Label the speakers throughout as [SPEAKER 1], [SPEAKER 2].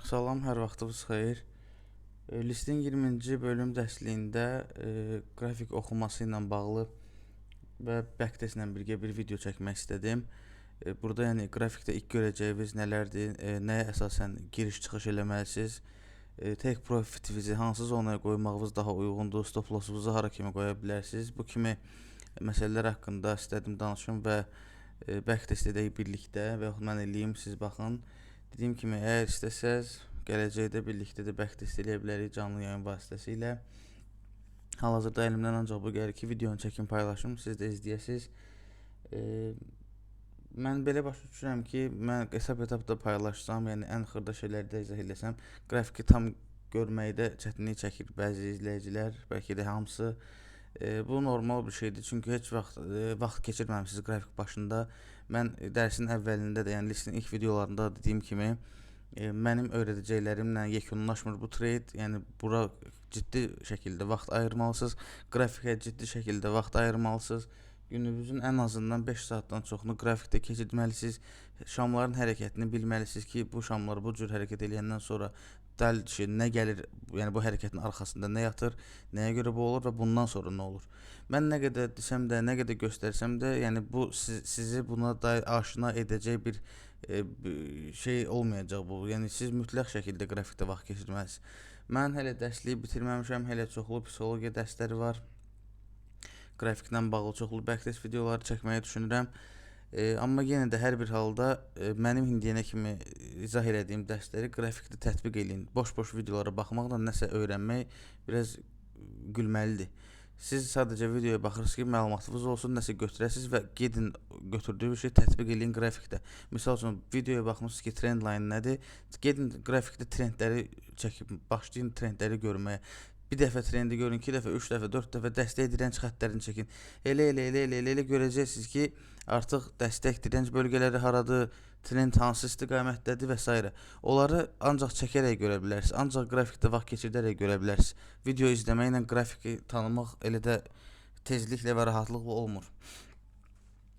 [SPEAKER 1] Salam, hər vaxtınız xeyir. Listin 20-ci bölüm dərsliyində qrafik oxunması ilə bağlı və backtest ilə birgə bir video çəkmək istədim. Burada yəni qrafikdə ilk görəcəyiniz nələrdir, nəyə əsasən giriş-çıxış eləməlisiniz, take profitinizi hansı zonaya qoymağınız daha uyğundur, stop lossunuzu hara kimi qoya bilərsiniz. Bu kimi məsələlər haqqında istədim danışım və backtest edək birlikdə və yaxud mən eləyim, siz baxın. Dediyim kimi, əgər istəsəz, gələcəkdə birlikdə də backtest eləyə bilərik canlı yayın vasitəsilə. Hal-hazırda əlimdən ancaq bu gəlir ki, videonu çəkim, paylaşım, siz də izləyəsiniz. Mən belə başa düşürəm ki, mən hesab etapda paylaşsam, yəni ən xırda şeyləri də izah eləsəm, qrafiki tam görməkdə çətinlik çəkir bəzi izləyicilər, bəlkə də hamısı. Bu normal bir şeydir, çünki heç vaxt keçirməmisiniz qrafik başında. Mən dərsin əvvəlində də, yəni listin ilk videolarında dediyim kimi, mənim öyrədəcəklərimlə yekunlaşmır bu trade. Yəni bura ciddi şəkildə vaxt ayırmalısınız, qrafikə ciddi şəkildə vaxt ayırmalısınız. Gününüzün ən azından 5 saatdan çoxunu qrafikdə keçirməlisiniz. Şamların hərəkətini bilməlisiniz ki, bu şamlar bu cür hərəkət edəndən sonra nə gəlir, yəni bu hərəkətin arxasında nə yatır, nəyə görə bu olur və bundan sonra nə olur. Mən nə qədər desəm də, nə qədər göstərsəm də, yəni bu sizi buna dair aşina edəcək bir şey olmayacaq bu. Yəni siz mütləq şəkildə qrafikdə vaxt keçirməlisiniz. Mən hələ dərsliyi bitirməmişəm, hələ çoxlu psixologiya dərsləri var. Qrafiklə bağlı çoxlu backtest videoları çəkməyi düşünürəm. Amma yenə də hər bir halda mənim indiyənə kimi izah elədiyim dərsləri qrafikdə tətbiq eləyin. Boş-boş videolara baxmaqla nəsə öyrənmək biraz gülməlidir. Siz sadəcə videoya baxırsınız ki, məlumatınız olsun, nəsə götürəsiniz və gedin götürdüyünüz şey tətbiq eləyin qrafikdə. Misal üçün, videoya baxmışsınız ki, trend line nədir? Gedin qrafikdə trendləri çəkib, başlayın trendləri görməyə. Bir dəfə trendi görün, 2 dəfə, 3 dəfə, 4 dəfə dəstək direnç xəttlərini çəkin. Elə görəcəksiniz ki, artıq dəstək direnç bölgələri haradır, trend hansı istiqamətdədir və s. Onları ancaq çəkərək görə bilərsiniz, ancaq qrafikdə vaxt keçirərək görə bilərsiniz. Video izləməklə qrafiki tanımaq elə də tezliklə və rahatlıqla olmur.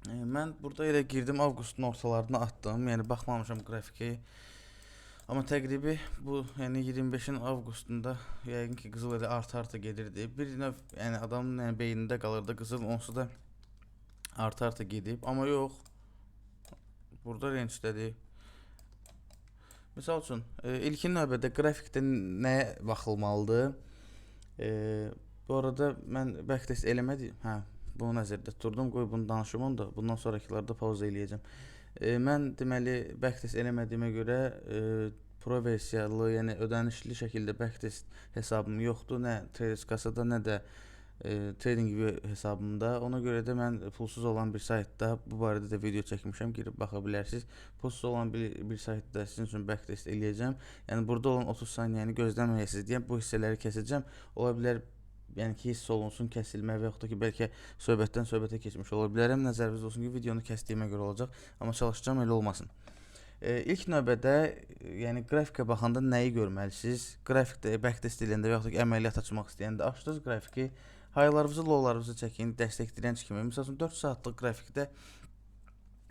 [SPEAKER 1] Mən burada elə girdim, avqustun ortalarına atdım, yəni baxmamışam qrafiki. Amma təqribi bu, yəni 25-in avqustunda yəqin ki, qızıl elə arta gedirdi. Bir növ, yəni adamın beynində qalırdı qızıl, onsuz da arta gedib. Amma yox, burada range'dədir. Misal üçün, ilkin növbədə qrafikdə nəyə baxılmalıdır? Bu arada mən backtest eləmədim. Bunu nəzərdə tuturdum, qoy bunu danışım, da bundan sonrakılarda pauza eləyəcəm. Mən deməli backtest eləmədiyimə görə pro versiyalı, yəni ödənişli şəkildə backtest hesabım yoxdur, nə Traders kasada, nə də TradingView hesabımda. Ona görə də mən pulsuz olan bir saytda bu barədə də video çəkmişəm, girib baxa bilərsiniz. Pulsuz olan bir saytda sizin üçün backtest eləyəcəm. Yəni burada olan 30 saniyəni gözləməyəsiniz deyə bu hissələri kəsəcəm. Ola bilər, yəni ki, hiss olunsun kəsilmə və yaxud da ki, bəlkə söhbətdən söhbətə keçmiş ola bilərəm. Nəzərinizdə olsun ki, videonu kəsdiyimə görə olacaq, amma çalışacağam elə olmasın. İlk növbədə, yəni qrafikə baxanda nəyi görməlisiniz? Qrafikdə backtest eləyəndə və yaxud da ki, əməliyyat açmaq istəyəndə açdınız qrafiki, haylarınızı, lowlarınızı çəkin, dəstək direnç kimi. Məsəl üçün 4 saatlıq qrafikdə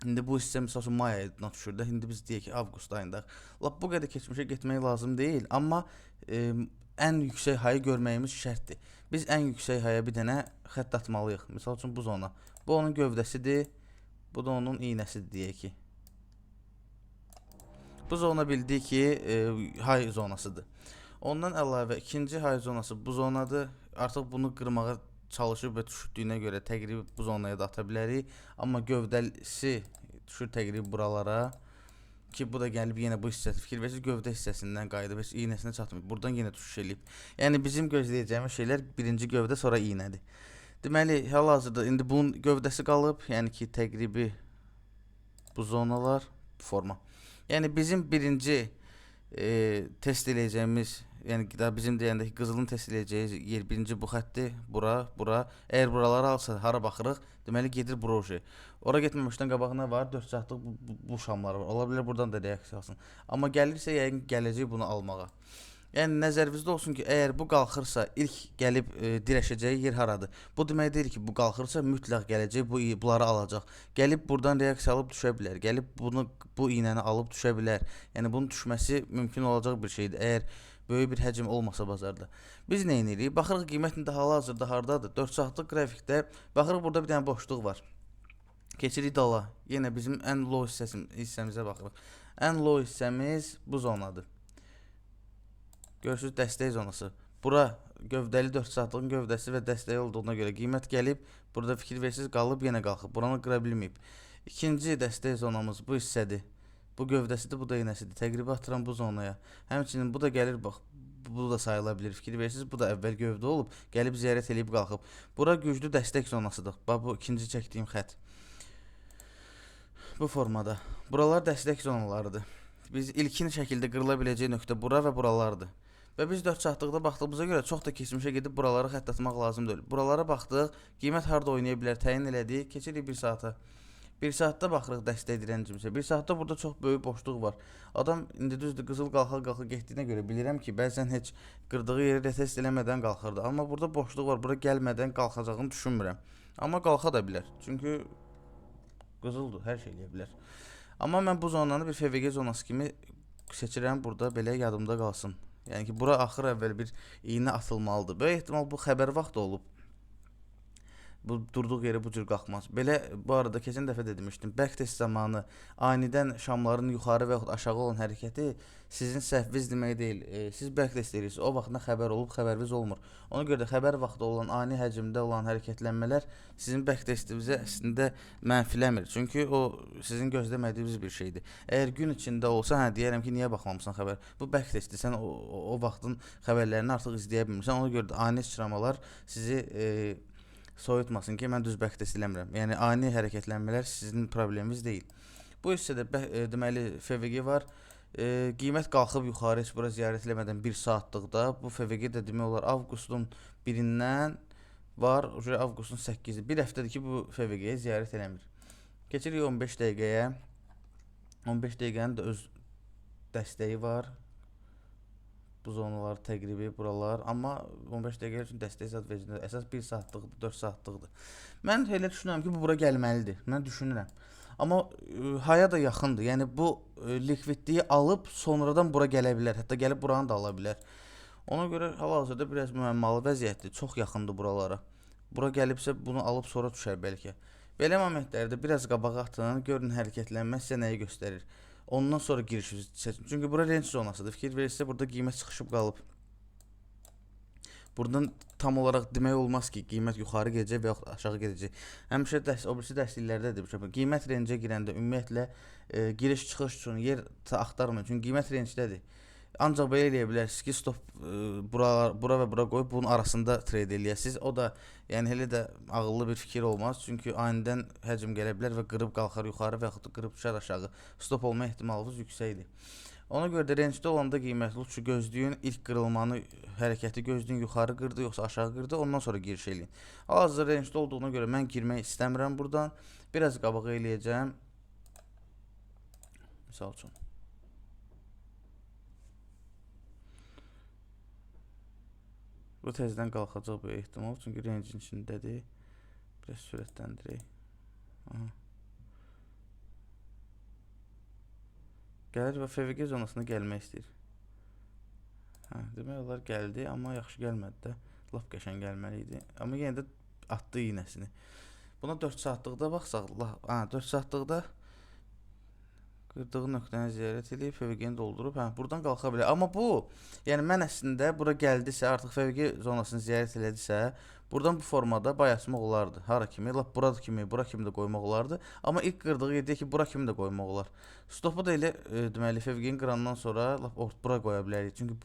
[SPEAKER 1] indi bu hissə məsəl üçün may ayına düşür də, indi biz deyək ki, avqust ayındayıq. Lap bu qədər keçmişə getmək lazım deyil, amma ən yüksək hayı görməyimiz şərtdir. Biz ən yüksək haya bir dənə xətt atmalıyıq. Misal üçün bu zona. Bu onun gövdəsidir, bu da onun iynəsidir deyək ki. Bu zona bildik ki, hay zonasıdır. Ondan əlavə ikinci hay zonası bu zonadır. Artıq bunu qırmağa çalışıb və düşdüyünə görə təqribi bu zonaya da ata bilərik. Amma gövdəsi düşür təqribi buralara. Ki bu da gəlib yenə bu hissəsi fikir versiniz, gövdə hissəsindən qayıdıb heç iynəsinə çatmır. Buradan yenə düşüş eləyib. Yəni bizim gözləyəcəyimiz şeylər birinci gövdə, sonra iynədir. Deməli, hal-hazırda indi bunun gövdəsi qalıb, yəni ki, təqribi bu zonalar forma. Yəni bizim birinci test eləyəcəyimiz, yəni bizim deyəndə ki, qızılın test eləyəcəyi yer birinci bu xəttdir, bura. Əgər buraları alsa hara baxırıq? Deməli gedir bura uje. Ora getməmişdən qabağına var, 4 saatlıq bu şamlar var. Ola bilər buradan da reaksiya alsın. Amma gəlirsə yəqin gələcək bunu almağa. Yəni nəzərinizdə olsun ki, əgər bu qalxırsa ilk gəlib dirəşəcəyi yer haradır? Bu demək deyil ki, bu qalxırsa mütləq gələcək bunları alacaq. Gəlib buradan reaksiya alıb düşə bilər. Gəlib bu iynəni alıb düşə bilər. Yəni bunun düşməsi mümkün olacaq bir şeydir. Əgər böyük bir həcm olmasa bazarda. Biz nə edirik? Baxırıq qiymət indi hal-hazırda hardadır? 4 saatlıq qrafikdə baxırıq burada bir dənə boşluq var. Keçirik dala. Yenə bizim ən low hissəmizə baxırıq. Ən low hissəmiz bu zonadır. Görürsüz dəstək zonası. Bura gövdəli 4 saatlığın gövdəsi və dəstəyi olduğuna görə qiymət gəlib, burada fikir versiz qalıb yenə qalxıb. Buranı qıra bilməyib. İkinci dəstək zonamız bu hissədir. Bu gövdəsidir, bu da iynəsidir. Təqribi atıram bu zonaya. Həmçinin bu da gəlir bax. Bu da sayıla bilər. Fikir versiz bu da əvvəl gövdə olub, gəlib ziyarət eləyib qalxıb. Bura güclü dəstək zonasıdır. Bax bu ikinci çəkdiyim xətt. Bu formada. Buralar dəstək zonalarıdır. Biz ilkin şəkildə qırıla biləcək nöqtə bura və buralardır. Və biz 4 saatlıqda baxdığımıza görə çox da keçmişə gedib buraları xətt atmaq lazım deyil. Buralara baxdıq, qiymət harda oynaya bilər təyin elədik, keçirik 1 saata. 1 saatda baxırıq dəstək direncimizə. 1 saatda burada çox böyük boşluq var. Adam indi düzdür qızıl qalxa getdiyinə görə bilirəm ki, bəzən heç qırdığı yeri retest eləmədən qalxırdı. Amma burada boşluq var, bura gəlmədən qalxacağını düşünmürəm. Amma qalxa da bilər. Çünki qızıldır, hər şey eləyə bilər. Amma mən bu zonanı bir FVG zonası kimi seçirəm, burada belə yadımda qalsın. Yəni ki, bura axır əvvəl bir iynə atılmalıdır. Böyük ehtimal bu xəbər vaxtı olub. Bu durduğu yeri bu cür qalxmaz. Belə bu arada keçən dəfə də demişdim. Back test zamanı anidən şamların yuxarı və yaxud aşağı olan hərəkəti sizin səhviniz demək deyil. Siz back test edirsiniz. O vaxtda xəbər olub, xəbəriniz olmur. Ona görə də xəbər vaxtı olan ani həcmdə olan hərəkətlənmələr sizin back testinizə əslində mənfiləmir. Çünki o sizin gözləmədiyiniz bir şeydir. Əgər gün içində olsa, hə deyərəm ki, niyə baxmamısan xəbər? Bu back testdir. Sən o vaxtın xəbərlərini artıq izləyə bilmirsən. Ona görə də ani sıçramalar sizi soyutmasın ki, mən düz back test eləmirəm. Yəni ani hərəkətlənmələr sizin probleminiz deyil. Bu hissədə deməli FVG var. Qiymət qalxıb yuxarı heç bura ziyarət eləmədən 1 saatlıqda. Bu FVG də demək olar avqustun 1-dən var, avqustun 8-i. Bir həftədir ki, bu FVG-yə ziyarət eləmir. Keçirik 15 dəqiqəyə. 15 dəqiqənin də öz dəstəyi var. Bu zonalar, təqribi buralar. Amma 15 dəqiqə üçün dəstək zad verir. Əsas 1 saatlıqdır, 4 saatlıqdır. Mən elə düşünürəm ki, bu bura gəlməlidir. Mən düşünürəm. Amma haya da yaxındır. Yəni bu likvidliyi alıb sonradan bura gələ bilər. Hətta gəlib buranı da ala bilər. Ona görə hal-hazırda biraz müəmmalı vəziyyətdir. Çox yaxındır buralara. Bura gəlibsə bunu alıb sonra düşər bəlkə. Belə momentlərdə biraz qabağa atın, görün hərəkətlənmə sizə nəyi göstərir. Ondan sonra girişinizi seçin. Çünki bura range zonasıdır. Fikir verirsə burada qiymət çıxışıb qalıb. Buradan tam olaraq demək olmaz ki, qiymət yuxarı gedəcək və yaxud aşağı gedəcək. Həmişə o birisi dərsliklərdə demişəm. Qiymət range-ə girəndə ümumiyyətlə giriş-çıxış üçün yer axtarmayın. Çünki qiymət range-dədir. Ancaq belə eləyə bilərsiniz ki, stop bura və bura qoyub bunun arasında trade eləyəsiniz. O da yəni elə də ağıllı bir fikir olmaz. Çünki anidən həcm gələ bilər və qırıb qalxar yuxarı və yaxud da qırıb düşər aşağı. Stop olma ehtimalınız yüksəkdir. Ona görə də range-də olanda qiymətli uçuşu gözləyin, ilk qırılmanı, hərəkəti gözləyin, yuxarı qırdı yoxsa aşağı qırdı, ondan sonra giriş eləyin. Hal-hazırda range-də olduğuna görə mən girmək istəmirəm buradan. Biraz qabağa eləyəcəm. Misal üçün. Bu tezdən qalxacaq bu ehtimal, çünki range-in içindədir. Biraz sürətləndirək. Gəlir və FVG zonasına gəlmək istəyir. Demək olar gəldi, amma yaxşı gəlmədi də. Lap qəşəng gəlməli idi. Amma yenə də atdı iynəsini. Buna 4 saatlıqda baxsaq, 4 saatlıqda qırdığı nöqtəni ziyarət edib, FVG-ni doldurub, buradan qalxa bilər. Amma bu, yəni mən əslində bura gəldisə, artıq FVG zonasını ziyarət elədisə, buradan bu formada bayasmaq olardı. Hara kimi, lap bura kimi də qoymaq olardı. Amma ilk qırdığı yerdə ki, bura kimi də qoymaq olar. Stopu da elə, deməli, FVG-ni qırandan sonra lap bura qoya bilərik. Çünki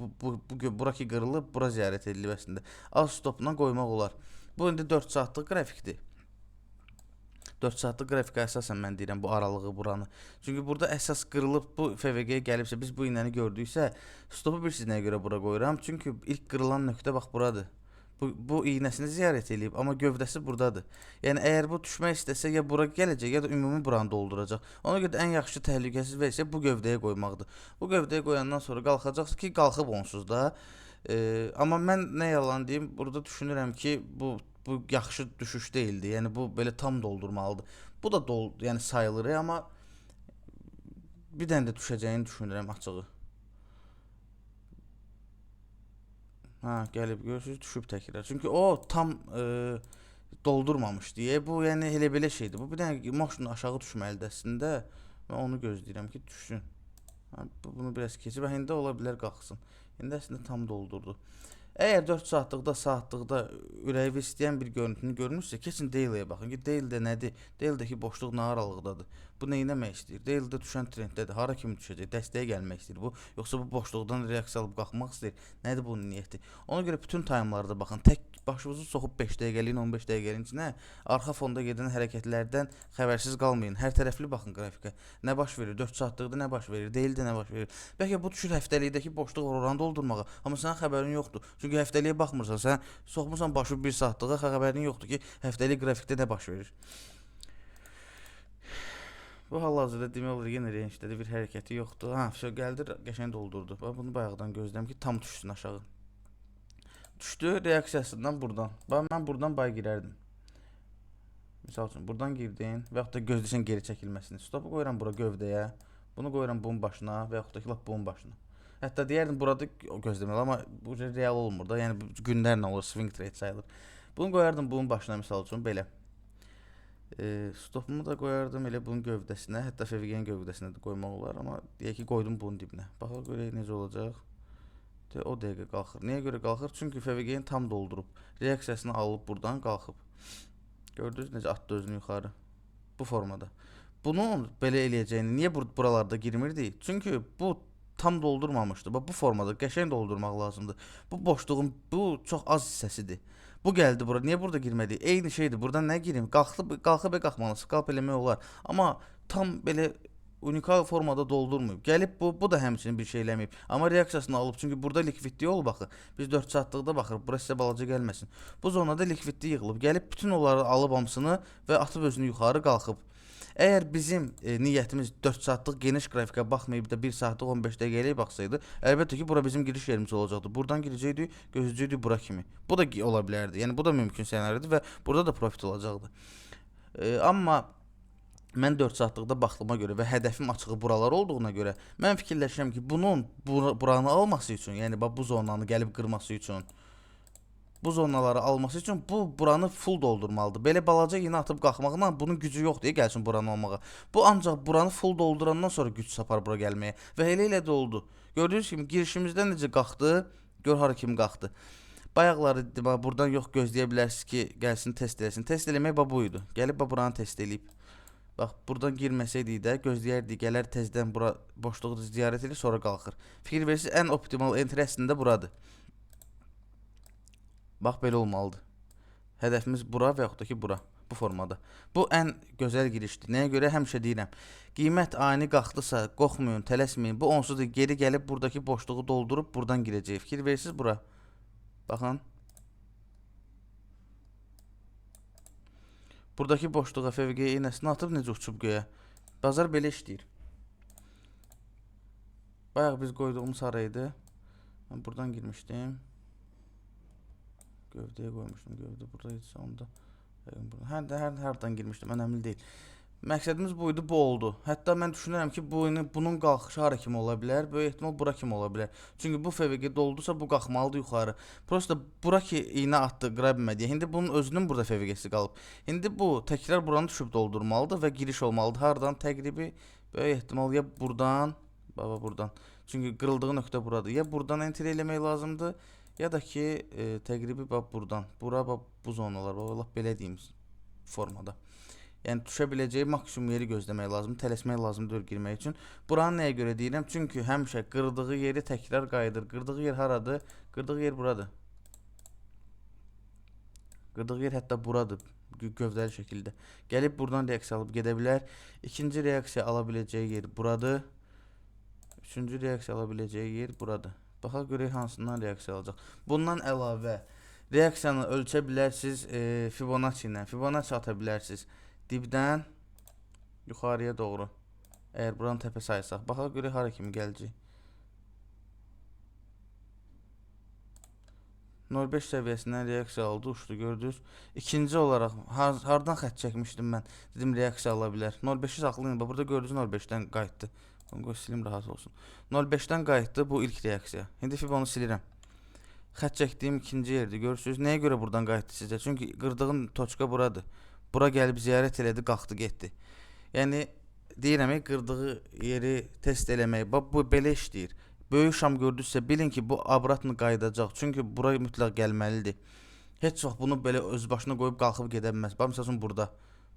[SPEAKER 1] bura ki qırılıb, bura ziyarət edilib əslində. Az stopla qoymaq olar. Bu indi 4 saatlıq qrafikdir. 4 saatlıq qrafikə əsasən mən deyirəm bu aralığı buranı. Çünki burada əsas qırılıb bu FVG-yə gəlibsə, biz bu iynəni gördüksə, stopu bilirsiniz nəyə görə bura qoyuram? Çünki ilk qırılan nöqtə bax buradır. Bu iynəsini ziyarət eləyib, amma gövdəsi burdadır. Yəni əgər bu düşmək istəsə ya bura gələcək, ya da ümumi buranı dolduracaq. Ona görə də ən yaxşı təhlükəsiz versiya bu gövdəyə qoymaqdır. Bu gövdəyə qoyandan sonra qalxacaqsa ki, qalxıb onsuz da. Amma mən nə yalan deyim, burada düşünürəm ki, bu yaxşı düşüş deyildi. Yəni bu belə tam doldurmalıdır. Bu da yəni sayılır, amma bir dənə də düşəcəyini düşünürəm açığı. Ha, gəlib görürsüz, düşüb təkrar. Çünki o tam doldurmamış deyə. Bu yəni elə belə şeydir. Bu bir dənə maşın aşağı düşməlidir əslində. Mən onu gözləyirəm ki, düşsün. Ha, bunu biraz keçib, indi ola bilər qalxsın. İndi əslində tam doldurdu. Əgər 4 saatlıqda ürəyi istəyən bir görüntünü görmüşsə, keçin Daily'yə baxın ki, Daily'də nədir? Daily'dəki boşluq nə aralıqdadır? Bu nə etmək istəyir? Daily'də düşən trendlədir. Hara kimi düşəcək? Dəstəyə gəlmək istəyir bu, yoxsa bu boşluqdan reaksiya alıb qalxmaq istəyir? Nədir bunun niyyəti? Ona görə bütün timelarda baxın. Tək başınızı soxub 5 dəqiqəliyin, 15 dəqiqəliyin içinə arxa fonda gedən hərəkətlərdən xəbərsiz qalmayın. Hər tərəfli baxın qrafikə. Nə baş verir? 4 saatlıqda nə baş verir? Daily'də nə baş verir? Bəlkə bu düşür həftəlikdəki boşluq var, oranı doldurmağa, amma sənin xəbərin yoxdur. Çünki həftəliyə baxmırsan, sən soxmusan başı 1 saatlığa, xəbərin yoxdur ki, həftəlik qrafikdə nə baş verir. Bu hal-hazırda demək olar yenə range'də bir hərəkəti yoxdur. Ha, gəldi, qəşəng doldurdu. Bax, bunu bayaqdan gözləyirəm ki, tam düşsün aşağı. Düşdü reaksiyasından buradan. Bax, mən buradan bay girərdim. Misal üçün, buradan girdin və yaxud da gözləyirsən geri çəkilməsini. Stopu qoyuram bura gövdəyə. Bunu qoyuram bunun başına və yaxud da ki, lap bunun başına. Hətta deyərdim burada gözləməli, amma bu real olmur da. Yəni günlərlə olur, swing trade sayılır. Bunu qoyardım bunun başına misal üçün belə. Stopumu da qoyardım elə bunun gövdəsinə, hətta FVG-nin gövdəsinə də qoymaq olar, amma deyək ki, qoydum bunun dibinə. Baxaq görək necə olacaq. O dəqiqə qalxır. Niyə görə qalxır? Çünki FVG-ni tam doldurub. Reaksiyasını alıb buradan qalxıb. Gördünüz necə atdı özünü yuxarı. Bu formada. Bunun belə eləyəcəyini niyə buralarda girmirdi? Çünki bu tam doldurmamışdı. Bu formada qəşəng doldurmaq lazımdır. Bu boşluğun bu çox az hissəsidir. Bu gəldi bura. Niyə burada girmədi? Eyni şeydir. Buradan nə girim? Qalxıb qalxmalı, scalp eləmək olar. Amma tam belə unikal formada doldurmayıb. Gəlib bu da həmçinin bir şey eləməyib. Amma reaksiyasını alıb. Çünki burada likvidlik olub baxın. Biz 4 saatlıqda baxırıq. Bura sizə balaca gəlməsin. Bu zonada likvidlik yığılıb. Gəlib bütün onları alıb hamısını və atıb özünü yuxarı qalxıb. Əgər bizim niyyətimiz 4 saatlıq geniş qrafikə baxmayıb da 1 saatlıq 15 dəqiqəliyə baxsaydı, əlbəttə ki, bura bizim giriş yerimiz olacaqdı. Buradan girəcəkdik, gözləyəcəkdik bura kimi. Bu da ola bilərdi. Yəni bu da mümkün ssenaridir və burada da profit olacaqdı. Amma mən 4 saatlıqda baxdığıma görə və hədəfim açığı buralar olduğuna görə mən fikirləşirəm ki, bunun buranı alması üçün, yəni bu zonanı gəlib qırması üçün, bu zonaları alması üçün buranı full doldurmalıdır. Belə balaca iynə atıb qalxmaqla bunun gücü yoxdur, gəlsin buranı almağa. Bu ancaq buranı full doldurandan sonra güc sapar bura gəlməyə və elə də oldu. Gördüyünüz kimi girişimizdən necə qalxdı, gör hara kimi qalxdı. Bayaqları buradan yox gözləyə bilərsiniz ki, gəlsin test eləsin. Test eləmək bu idi. Gəlib buranı test eləyib. Bax, buradan girməsəydik də gözləyərdik, gələr tezdən bura boşluğu ziyarət edir, sonra qalxır. Fikir verirsiniz, ən optimal entry əslində buradır. Bax, belə olmalıdır. Hədəfimiz bura və yaxud da ki, bura. Bu formada. Bu ən gözəl girişdir. Nəyə görə həmişə deyirəm. Qiymət ani qalxdısa, qorxmayın, tələsməyin. Bu onsuz da geri gəlib buradakı boşluğu doldurub buradan girəcək. Fikir verirsiniz bura. Baxın. Buradakı boşluğa FVG iynəsini atıb necə uçub göyə. Bazar belə işləyir. Bayaq biz qoyduğumuz haraydı. Mən buradan girmişdim. Gövdəyə qoymuşdum. Gövdə buradaydısa onda. Hərdən girmişdim. Önəmli deyil. Məqsədimiz buydu, bu oldu. Hətta mən düşünürəm ki, bunun qalxışı hara kimi ola bilər, böyük ehtimal bura kimi ola bilər. Çünki bu FVG doldusa bu qalxmalıdır yuxarı. Prosta bura ki iynə atdı, qıra bilmədi. İndi bunun özünün burada FVG-si qalıb. İndi bu təkrar buranı düşüb doldurmalıdır və giriş olmalıdır. Hardan təqribi böyük ehtimal ya buradan, buradan. Çünki qırıldığı nöqtə buradır. Ya buradan enter eləmək lazımdır, ya da ki təqribi buradan. Bura bu zonalar, lap belə deyim formada. Yəni düşə biləcəyi maksimum yeri gözləmək lazımdır, tələsmək lazımdır girmək üçün. Buranı nəyə görə deyirəm? Çünki həmişə qırdığı yeri təkrar qayıdır. Qırdığı yer haradır? Qırdığı yer buradır. Qırdığı yer hətta buradır, gövdəli şəkildə. Gəlib buradan reaksiya alıb gedə bilər. İkinci reaksiya ala biləcəyi yer buradır. Üçüncü reaksiya ala biləcəyi yer buradır. Baxaq görək hansından reaksiya alacaq. Bundan əlavə Reaksiyanı ölçə bilərsiniz Fibonacci ilə. Fibonacci ata bilərsiniz dibdən yuxarıya doğru. Əgər buranı təpə saysaq, baxaq görək hara kimi gələcək. 0.5 səviyyəsindən reaksiya aldı, uçdu, gördünüz. İkinci olaraq hardan xətt çəkmişdim mən? Dedim reaksiya ala bilər. 0.5-i saxlayın. Burada gördünüz 0.5-dən qayıtdı. Bunu qoy silim rahat olsun. 0.5-dən qayıtdı, bu ilk reaksiya. İndi Fibonu silirəm. Xətt çəkdiyim ikinci yerdir. Görürsünüz. Nəyə görə buradan qayıtdı sizə? Çünki qırdığın toçka buradır. Bura gəlib ziyarət elədi, qalxdı, getdi. Yəni deyirəm, qırdığı yeri test eləmək. Bax bu belə işləyir. Böyük şam gördünüzsə bilin ki, bu obratını qayıdacaq. Çünki bura mütləq gəlməlidir. Heç vaxt bunu belə öz başına qoyub qalxıb gedə bilməz. Bax məsələn burada.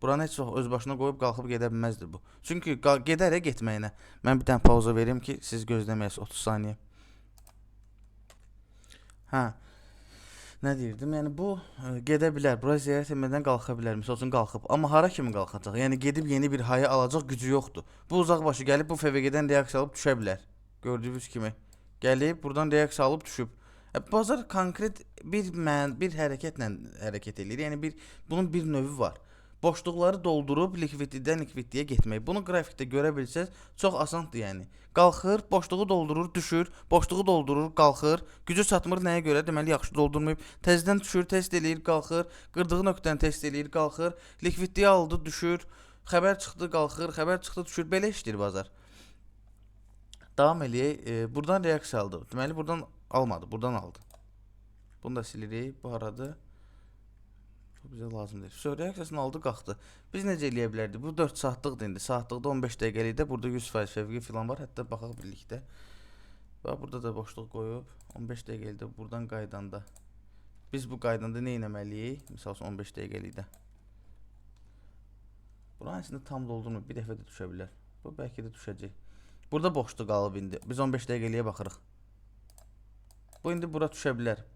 [SPEAKER 1] Buranı heç vaxt öz başına qoyub qalxıb gedə bilməzdi bu. Çünki gedər getməyinə. Mən bir dənə pauza verim ki, siz gözləməyəsiniz 30 saniyə. Hə. Nə deyirdim? Yəni bu gedə bilər. Bura ziyarət etmədən qalxa bilər. Məsəl üçün qalxıb. Amma hara kimi qalxacaq? Yəni gedib yeni bir hayı alacaq gücü yoxdur. Bu uzaqbaşı gəlib bu FVG-dən reaksiya alıb düşə bilər. Gördüyünüz kimi gəlib buradan reaksiya alıb düşüb. Bazar konkret bir hərəkətlə hərəkət edir. Yəni bunun bir növü var. Boşluqları doldurub likvidlidən likvidliyə getmək. Bunu qrafikdə görə bilsəz çox asandır yəni. Qalxır, boşluğu doldurur, düşür, boşluğu doldurur, qalxır. Gücü çatmır nəyə görə? Deməli yaxşı doldurmayıb. Təzədən düşür, test eləyir, qalxır. Qırdığı nöqtəni test eləyir, qalxır. Likvidliyə aldı, düşür. Xəbər çıxdı, qalxır, xəbər çıxdı, düşür. Belə işləyir bazar. Davam eləyək. Buradan reaksiya aldı. Deməli buradan almadı, buradan aldı. Bunu da silirik. Bu haradır? Bu bizə lazım deyil. Reaksiyasını aldı, qalxdı. Biz necə eləyə bilərdik? Bu 4 saatlıqdır indi. Saatlıqda 15 dəqiqəlikdə burada 100% fevqi filan var. Hətta baxaq birlikdə. Bax burada da boşluq qoyub 15 dəqiqəlikdə buradan qaydanda. Biz bu qaydanda nə etməliyik? Məsəl üçün 15 dəqiqəlikdə. Buranın içində tam doldurmur. Bir dəfə də düşə bilər. Bu bəlkə də düşəcək. Burada boşluq qalıb indi. Biz 15 dəqiqəliyə baxırıq. Bu indi bura düşə bilər.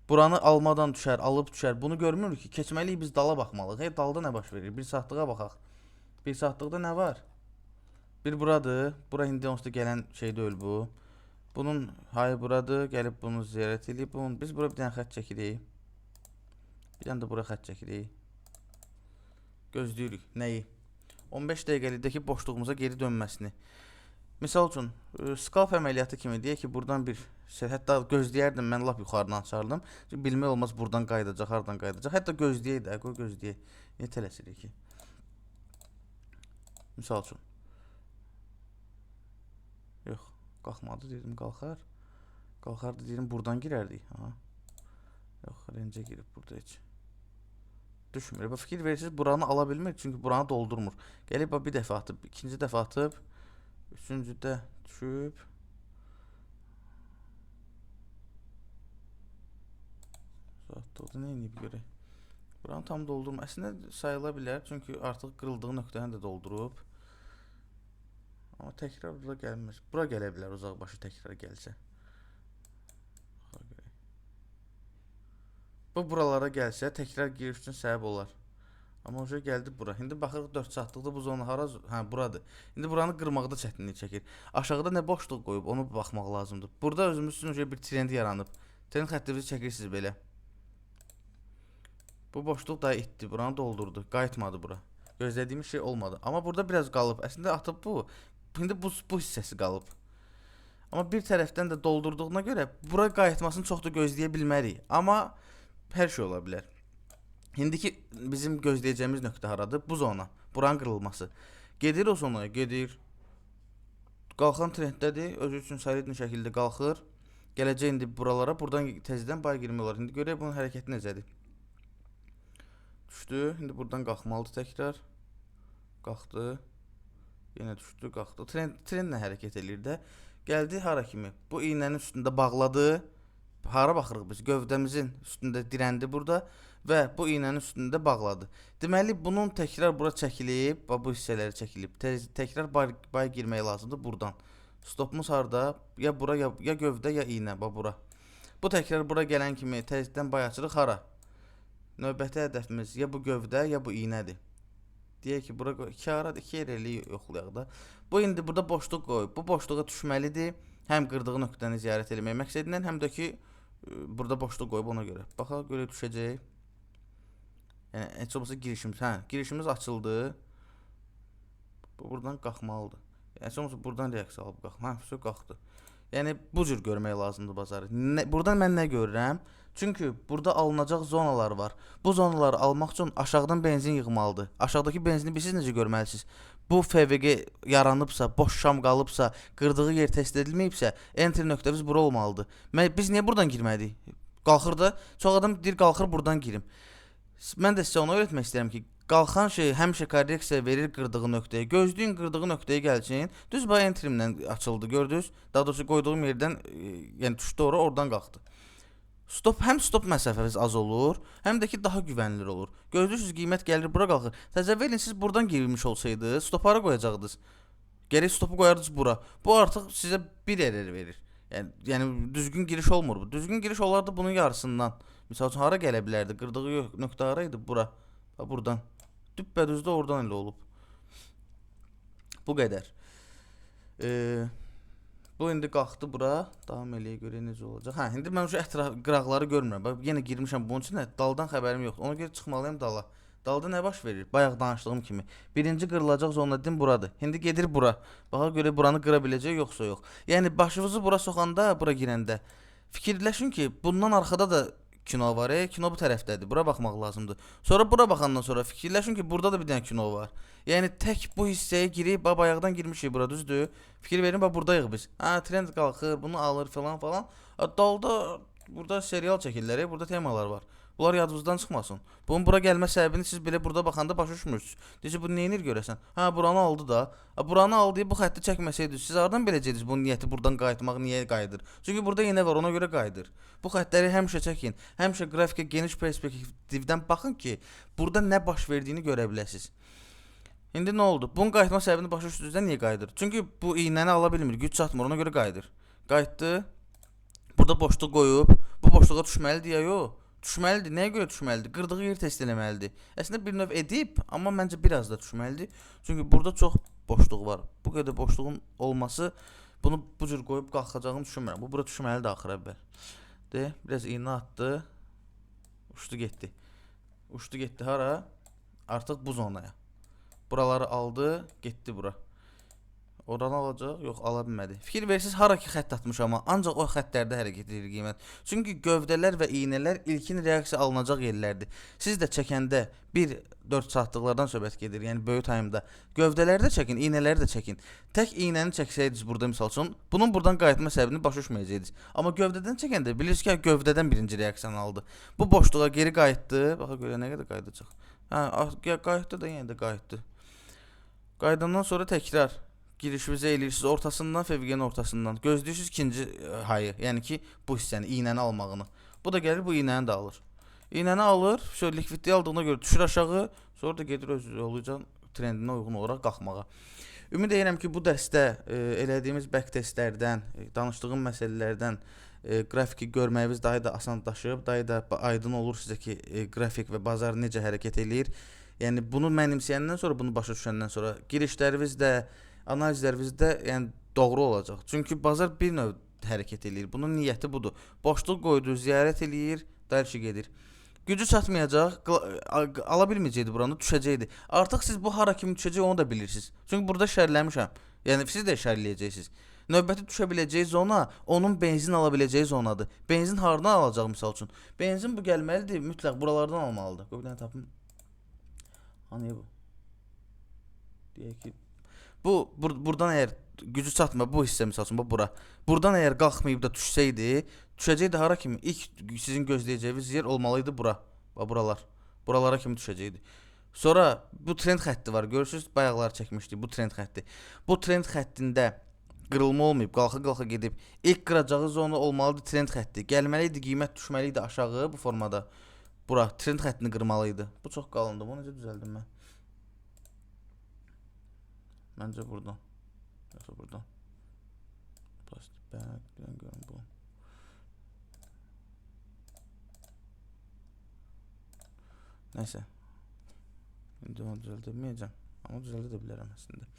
[SPEAKER 1] Buranı almadan düşər, alıb düşər. Bunu görmürük ki, keçməliyik biz dala baxmalıyıq. Dalda nə baş verir? Bir saatlığa baxaq. Bir saatlıqda nə var? Bir buradır. Bura indi onsuz da gələn şey deyil bu. Bunun hayı buradır. Gəlib bunu ziyarət edib. Biz bura bir dənə xətt çəkirik. Bir dənə də bura xətt çəkirik. Gözləyirik. Nəyi? 15 dəqiqəlikdəki boşluğumuza geri dönməsini. Misal üçün, skalp əməliyyatı kimi deyək ki, buradan bir şey, hətta gözləyərdim, mən lap yuxarıdan açardım. Bilmək olmaz, buradan qaydacaq, hardan qaydacaq. Hətta gözləyək də, qoy gözləyək. Niyə tələsirik ki? Misal üçün. Yox, qalxmadı, deyirdim, qalxar. Qalxardı, deyirdim, buradan girərdik. Yox, rencə girib burada heç. Düşmür. Fikir verirsiniz, buranı ala bilmir, çünki buranı doldurmur. Gəlib bir dəfə atıb, ikinci dəfə atıb. Üçüncüdə düşüb. Zaten nə edib görək. Buranı tam doldurma. Əslində sayıla bilər, çünki artıq qırıldığı nöqtəni də doldurub. Amma təkrar bura gəlmir. Bura gələ bilər, uzaqbaşı təkrar gəlsə. Bu buralara gəlsə, təkrar giriş üçün səbəb olar. Amma o gəldi bura. İndi baxırıq 4 saatlıqda bu zona hara? Hə, buradır. İndi buranı qırmaqda çətinlik çəkir. Aşağıda nə boşluq qoyub, onu baxmaq lazımdır. Burada özümüz üçün bir trend yaranıb. Trend xəttinizi çəkirsiniz belə. Bu boşluq da itdi, buranı doldurdu. Qayıtmadı bura. Gözlədiyimiz şey olmadı. Amma burada biraz qalıb. Əslində atıb bu. İndi bu hissəsi qalıb. Amma bir tərəfdən də doldurduğuna görə bura qayıtmasını çox da gözləyə bilmərik. Amma hər şey ola bilər. İndiki bizim gözləyəcəyimiz nöqtə haradır? Bu zona. Buranın qırılması. Gedir o zonaya, gedir. Qalxan trenddədir. Özü üçün solid şəkildə qalxır. Gələcək indi buralara. Buradan təzədən bay girmək olar. İndi görək bunun hərəkəti necədir. Düşdü. İndi buradan qalxmalıdır təkrar. Qalxdı. Yenə düşdü, qalxdı. Trendlə hərəkət edir də. Gəldi hara kimi? Bu iynənin üstündə bağladı. Hara baxırıq biz? Gövdəmizin üstündə dirəndi burada və bu iynənin üstündə bağladı. Deməli bunun təkrar bura çəkilib, bu hissələri çəkilib. Təkrar bay girmək lazımdır buradan. Stopumuz harda? Ya bura, ya gövdə, ya iynə, bura. Bu təkrar bura gələn kimi təzədən bay açırıq hara? Növbəti hədəfimiz ya bu gövdə, ya bu iynədir. Deyək ki, bura 2 arada 2 yerli yoxlayaq da. Bu indi burada boşluq qoyub. Bu boşluğa düşməlidir. Həm qırdığı nöqtəni ziyarət etmək məqsədindən, həm də ki Burada boşluq qoyub ona görə. Baxaq görə düşəcək. Yəni heç olmasa girişimiz, girişimiz açıldı. Bu buradan qalxmalıdır. Yəni heç olmasa buradan reaksiya alıb qalxma. Все qalxdı. Yəni bu cür görmək lazımdır bazarı. Buradan mən nə görürəm? Çünki burada alınacaq zonalar var. Bu zonaları almaq üçün aşağıdan benzin yığmalıdır. Aşağıdakı benzini siz necə görməlisiniz? Bu FVG yaranıbsa, boş şam qalıbsa, qırdığı yer test edilməyibsə, enter nöqtəmiz bura olmalıdır. Biz niyə buradan girmədik? Qalxır da, çox adam deyir qalxır buradan girim. Mən də sizə onu öyrətmək istəyirəm ki, qalxan şey həmişə korreksiya verir qırdığı nöqtəyə. Gözləyin qırdığı nöqtəyə gəlsin. Düz bax enterimlə açıldı, gördünüz? Daha doğrusu qoyduğum yerdən, yəni düşdü ora, oradan qalxdı. Həm stop məsafəmiz az olur, həm də ki daha güvənilir olur. Gözləyirsiniz qiymət gəlir bura qalxır. Təsəvvür edin siz buradan girmiş olsaydınız, stopu hara qoyacaqdınız? Gərək stopu qoyardınız bura. Bu artıq sizə bir error verir. Yəni düzgün giriş olmur bu. Düzgün giriş olardı bunun yarısından. Misal üçün hara gələ bilərdi? Qırdığı nöqtə hara idi? Bura. Buradan. Düppədüzdə oradan elə olub. Bu qədər. Bu indi qalxdı bura. Davam eləyə görə necə olacaq? İndi mən şu ətraf qıraqları görmürəm. Bax yenə girmişəm bunun üçün. Daldan xəbərim yoxdur. Ona görə çıxmalıyam dala. Dalda nə baş verir? Bayaq danışdığım kimi. Birinci qırılacaq zona dedim buradır. İndi gedir bura. Baxa görə buranı qıra biləcək yoxsa yox. Yəni başınızı bura soxanda, bura girəndə fikirləşin ki, bundan arxada da kino var. Kino bu tərəfdədir. Bura baxmaq lazımdır. Sonra bura baxandan sonra fikirləşin ki, burada da bir dənə kino var. Yəni tək bu hissəyə girib, bayaqdan girmişik bura, düzdür? Fikir verin, buradayıq biz. Trend qalxır, bunu alır falan falan. Dalda burada serial çəkirlər, burada temalar var. Bunlar yadınızdan çıxmasın. Bunun bura gəlmə səbəbini siz belə burada baxanda başa düşmürsünüz. Deyəcək bu neyinir görəsən? Buranı aldı da. Buranı aldı, bu xətti çəkməsəydiniz, siz hardan biləcəydiniz bunun niyyəti buradan qayıtmaq niyə qayıdır? Çünki burada iynə var, ona görə qayıdır. Bu xəttləri həmişə çəkin. Həmişə qrafikə geniş perspektivdən baxın ki, burada nə baş verdiyini görə biləsiniz. İndi nə oldu? Bunun qayıtma səbəbini başa düşdünüzdə niyə qayıdır? Çünki bu iynəni ala bilmir, güc çatmır, ona görə qayıdır. Qayıtdı. Burada boşluq qoyub, bu boşluğa düşməlidir ya yox? Düşməlidir. Nəyə görə düşməlidir? Qırdığı yeri test eləməlidir. Əslində bir növ edib, amma məncə biraz da düşməlidir. Çünki burada çox boşluq var. Bu qədər boşluğun olması bunu bu cür qoyub qalxacağını düşünmürəm. Bu bura düşməlidir axır əvvəl. Biraz iynə atdı. Uçdu getdi. Uçdu getdi hara? Artıq bu zonaya. Buraları aldı, getdi bura. Oranı alacaq? Yox, ala bilmədi. Fikir versiniz hara ki xətt atmış amma ancaq o xəttlərdə hərəkət edir qiymət. Çünki gövdələr və iynələr ilkin reaksiya alınacaq yerlərdir. Siz də çəkəndə 1-4 saatlıqlardan söhbət gedir, yəni böyük time'da. Gövdələri də çəkin, iynələri də çəkin. Tək iynəni çəksəydiniz burada misal üçün, bunun buradan qayıtma səbəbini başa düşməyəcəydiniz. Amma gövdədən çəkəndə bilirsiniz ki, gövdədən birinci reaksiyanı aldı. Bu boşluğa geri qayıtdı. Baxa görə nə qədər qayıdacaq. Qayıtdı da yenə də qayıtdı. Qayıdandan sonra təkrar girişinizə eləyirsiniz ortasından, FVG-nin ortasından. Gözləyirsiniz ikinci hayı, yəni ki, bu hissəni, iynəni almağını. Bu da gəlir, bu iynəni də alır. İynəni alır, şöyle likvidliyə aldığına görə düşür aşağı, sonra da gedir öz yoluyla trendinə uyğun olaraq qalxmağa. Ümid edirəm ki, bu dərsdə elədiyimiz back testlərdən, danışdığım məsələlərdən qrafiki görməyiniz daha da asanlaşıb, daha da aydın olur sizə ki, qrafik və bazar necə hərəkət eləyir. Yəni bunu mənimsəyəndən sonra, bunu başa düşəndən sonra girişləriniz də, analizləriniz də yəni doğru olacaq. Çünki bazar bir növ hərəkət eləyir. Bunun niyyəti budur. Boşluq qoydu, ziyarət eləyir, dərşi gedir. Gücü çatmayacaq, ala bilməyəcəkdi buranı, düşəcəkdi. Artıq siz bu hara kimi düşəcək onu da bilirsiniz. Çünki burada şərləmişəm. Yəni siz də şərləyəcəksiniz. Növbəti düşə biləcəyi zona onun benzin ala biləcəyi zonadır. Benzin hardan alacaq misal üçün? Benzin bu gəlməlidir, mütləq buralardan almalıdır. Qoy bir dənə tapım. Hani bu? Deyək ki buradan əgər gücü çatmır, bu hissə misal üçün bura. Buradan əgər qalxmayıb da düşsəydi, düşəcəkdi hara kimi? İlk sizin gözləyəcəyiniz yer olmalıydı bura. Buralar. Buralara kimi düşəcəkdi. Sonra bu trend xətti var. Görürsüz, bayaqlar çəkmişdik bu trend xətti. Bu trend xəttində qırılma olmayıb, qalxa gedib. İlk qıracağı zona olmalıdır trend xətti. Gəlməliydi, qiymət düşməliydi aşağı bu formada. Bura trend xəttini qırmalıydı. Bu çox qalındı. Bunu necə düzəldim mən? Məncə buradan. Yoxsa buradan. Plastik bənəkdən görün bu. Nəysə. İndi onu düzəldə bilməyəcəm. Amma düzəldə də bilərəm əslində.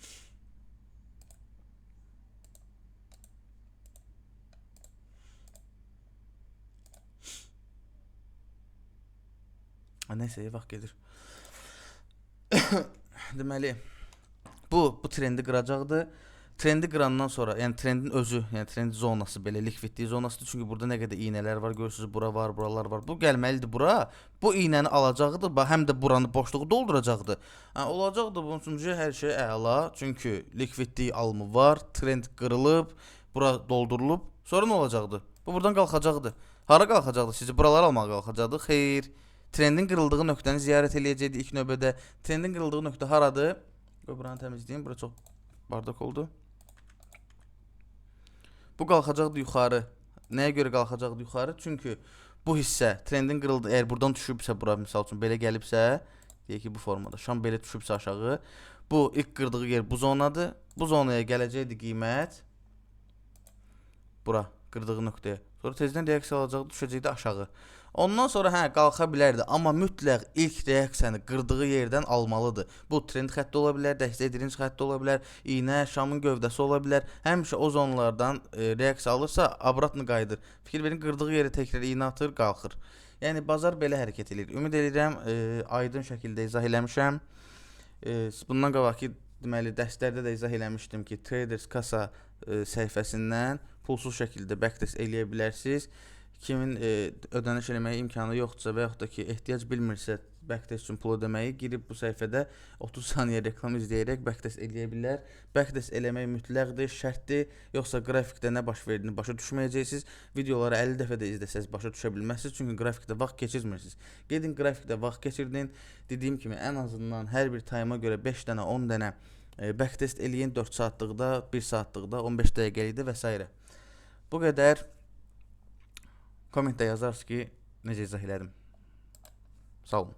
[SPEAKER 1] Neysə, vaxt gedir. Deməli, bu trendi qıracaqdı. Trendi qırandan sonra, yəni trendin özü, yəni trend zonası belə likvidlik zonasıdır. Çünki burada nə qədər iynələr var, görürsüz, bura var, buralar var. Bu gəlməlidir bura. Bu iynəni alacaqdı, həm də buranı boşluğu dolduracaqdı. Olacaqdı bunun üçün hər şey əla. Çünki likvidlik alımı var, trend qırılıb, bura doldurulub. Sonra nə olacaqdı? Bu buradan qalxacaqdı. Hara qalxacaqdı? Sizcə buraları almağa qalxacaqdı? Xeyr. Trendin qırıldığı nöqtəni ziyarət eləyəcəkdi ilk növbədə. Trendin qırıldığı nöqtə haradır? Qoy buranı təmizləyim. Bura çox bardak oldu. Bu qalxacaqdı yuxarı. Nəyə görə qalxacaqdı yuxarı? Çünki bu hissə trendin qırıldı. Əgər buradan düşübsə, bura misal üçün belə gəlibsə, deyək ki bu formada, şam belə düşübsə aşağı, bu ilk qırdığı yer bu zonadır. Bu zonaya gələcəkdi qiymət bura, qırdığı nöqtəyə. Sonra tezdən reaksiya alacaqdı, düşəcəkdi aşağı. Ondan sonra qalxa bilərdi, amma mütləq ilk reaksiyanı qırdığı yerdən almalıdır. Bu trend xətti ola bilər, dəstək direnç xətti ola bilər, iynə, şamın gövdəsi ola bilər. Həmişə o zonlardan reaksiya alırsa, obratını qayıdır. Fikir verin, qırdığı yerə təkrar iynə atır, qalxır. Yəni bazar belə hərəkət edir. Ümid edirəm aydın şəkildə izah eləmişəm. Bundan qabaqki deməli dərslərdə də izah eləmişdim ki, Traders Kasa səhifəsindən pulsuz şəkildə backtest eləyə bilərsiniz. Kimin ödəniş eləməyə imkanı yoxdursa və yaxud da ki ehtiyac bilmirsə backtest üçün pul ödəməyi, girib bu səhifədə 30 saniyə reklam izləyərək backtest eləyə bilər. Backtest eləmək mütləqdir, şərtdir. Yoxsa qrafikdə nə baş verdiyini başa düşməyəcəksiniz. Videoları 50 dəfə də izləsəz başa düşə bilməzsiniz. Çünki qrafikdə vaxt keçirmirsiniz. Gedin qrafikdə vaxt keçirdin. Dediyim kimi ən azından hər bir tayma görə 5 dənə, 10 dənə backtest eləyin, 4 saatlıqda, 1 saatlıqda, 15 dəqiqəlikdə və s. Bu qədər. Kommentdə yazarsınız ki, necə izah elədim. Sağ olun.